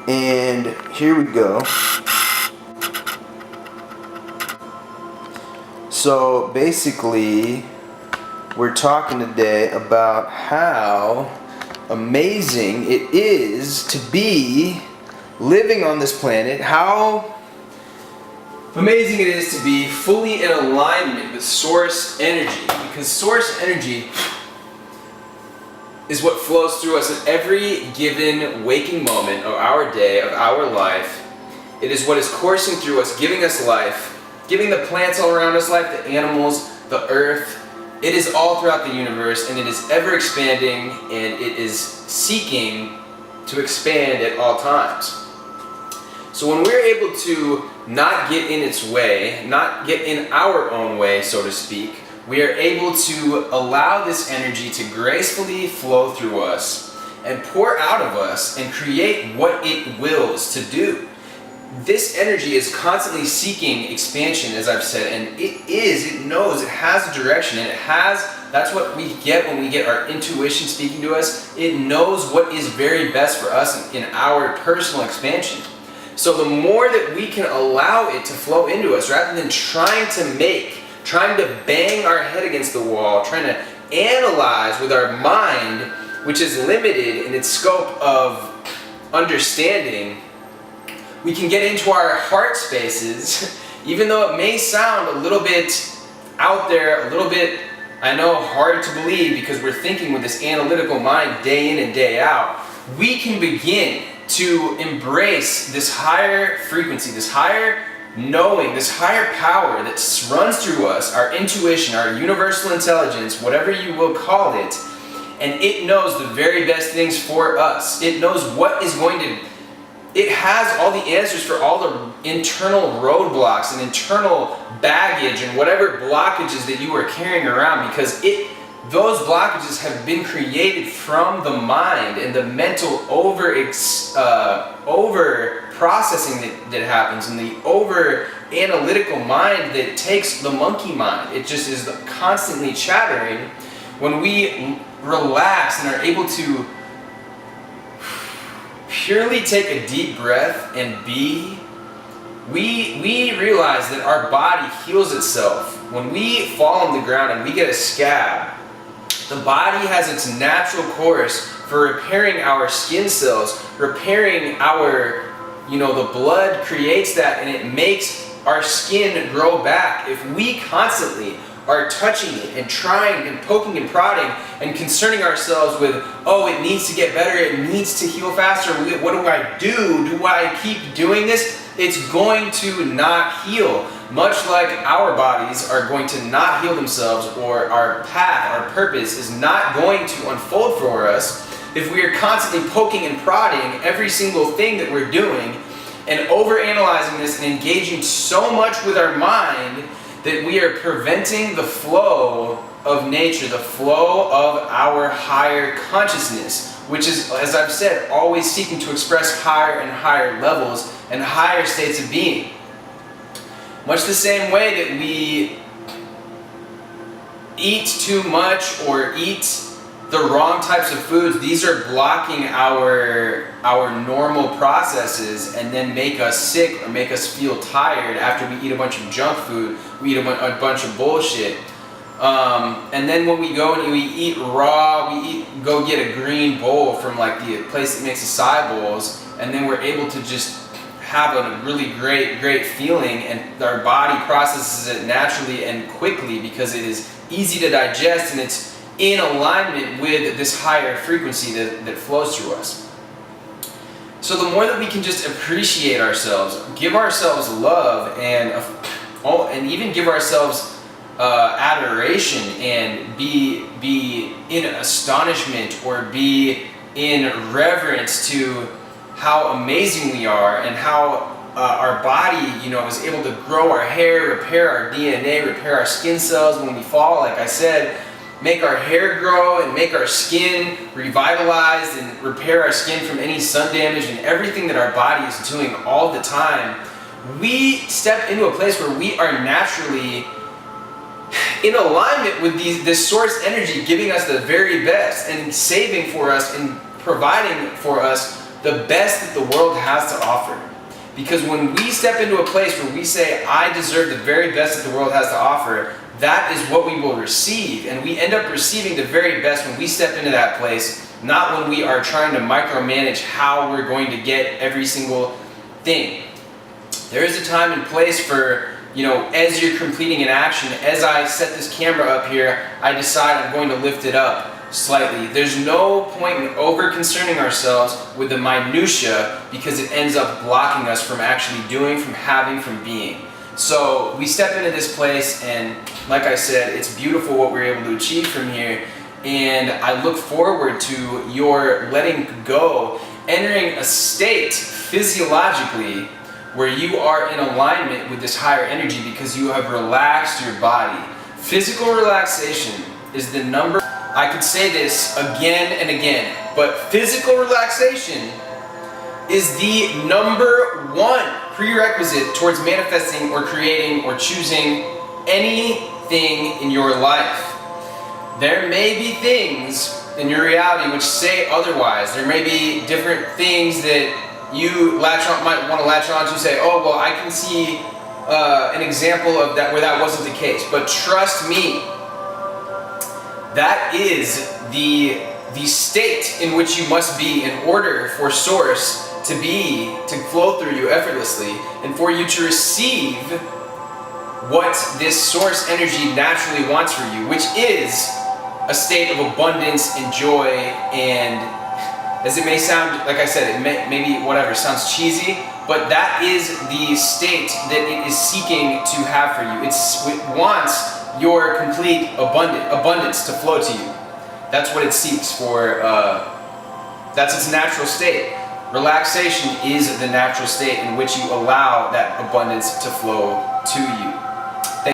And here we go. So basically, we're talking today about how amazing it is to be living on this planet, how amazing it is to be fully in alignment with source energy, because source energy is what flows through us at every given waking moment of our day, of our life. It is what is coursing through us, giving us life, giving the plants all around us life, the animals, the earth. It is all throughout the universe, and it is ever expanding, and it is seeking to expand at all times. So when we're able to not get in its way, not get in our own way, so to speak, we are able to allow this energy to gracefully flow through us and pour out of us and create what it wills to do. This energy is constantly seeking expansion, as I've said, and it knows, it has a direction, and that's what we get when we get our intuition speaking to us. It knows what is very best for us in our personal expansion. So the more that we can allow it to flow into us, rather than trying to bang our head against the wall, trying to analyze with our mind, which is limited in its scope of understanding, we can get into our heart spaces, even though it may sound a little bit out there, a little bit, I know, hard to believe because we're thinking with this analytical mind day in and day out. We can begin to embrace this higher frequency, this higher knowing, this higher power that runs through us, our intuition, our universal intelligence, whatever you will call it, and it knows the very best things for us. It knows what is going to, it has all the answers for all the internal roadblocks and internal baggage and whatever blockages that you are carrying around, because those blockages have been created from the mind and the mental over processing that happens, and the over analytical mind that takes the monkey mind. It just is constantly chattering. When we relax and are able to purely take a deep breath and be, we realize that our body heals itself. When we fall on the ground and we get a scab, the body has its natural course for repairing our skin cells, repairing our, the blood creates that, and it makes our skin grow back. If we constantly are touching it and trying and poking and prodding and concerning ourselves with, oh, it needs to get better, it needs to heal faster, what do I do? Do I keep doing this? It's going to not heal. Much like our bodies are going to not heal themselves, or our path, our purpose is not going to unfold for us if we are constantly poking and prodding every single thing that we're doing and overanalyzing this and engaging so much with our mind that we are preventing the flow of nature, the flow of our higher consciousness, which is, as I've said, always seeking to express higher and higher levels and higher states of being. Much the same way that we eat too much or eat the wrong types of foods, these are blocking our normal processes and then make us sick or make us feel tired after we eat a bunch of junk food, we eat a bunch of bullshit. And then when we go and we eat raw, go get a green bowl from like the place that makes acai bowls, and then we're able to just have a really great feeling, and our body processes it naturally and quickly because it is easy to digest and it's in alignment with this higher frequency that flows through us. So the more that we can just appreciate ourselves, give ourselves love, and even give ourselves adoration, and be in astonishment or be in reverence to how amazing we are, and how our body, is able to grow our hair, repair our DNA, repair our skin cells when we fall, like I said, make our hair grow and make our skin revitalized and repair our skin from any sun damage, and everything that our body is doing all the time. We step into a place where we are naturally in alignment with this source energy, giving us the very best and saving for us and providing for us the best that the world has to offer. Because when we step into a place where we say, I deserve the very best that the world has to offer, that is what we will receive. And we end up receiving the very best when we step into that place, not when we are trying to micromanage how we're going to get every single thing. There is a time and place for, as you're completing an action, as I set this camera up here, I decide I'm going to lift it up slightly. There's no point in over-concerning ourselves with the minutia, because it ends up blocking us from actually doing, from having, from being. So we step into this place, and like I said, it's beautiful what we're able to achieve from here, and I look forward to your letting go, entering a state physiologically where you are in alignment with this higher energy because you have relaxed your body. Physical relaxation is the number. I could say this again and again, but physical relaxation is the number one prerequisite towards manifesting or creating or choosing anything in your life. There may be things in your reality which say otherwise. There may be different things that you might want to latch on to, say, oh, well, I can see an example of that where that wasn't the case. But trust me, that is the state in which you must be in order for Source to flow through you effortlessly, and for you to receive what this Source energy naturally wants for you, which is a state of abundance and joy. And as it may sound, like I said, it maybe whatever sounds cheesy, but that is the state that it is seeking to have for you. It wants your complete abundance to flow to you. That's what it seeks for. That's its natural state. Relaxation is the natural state in which you allow that abundance to flow to you.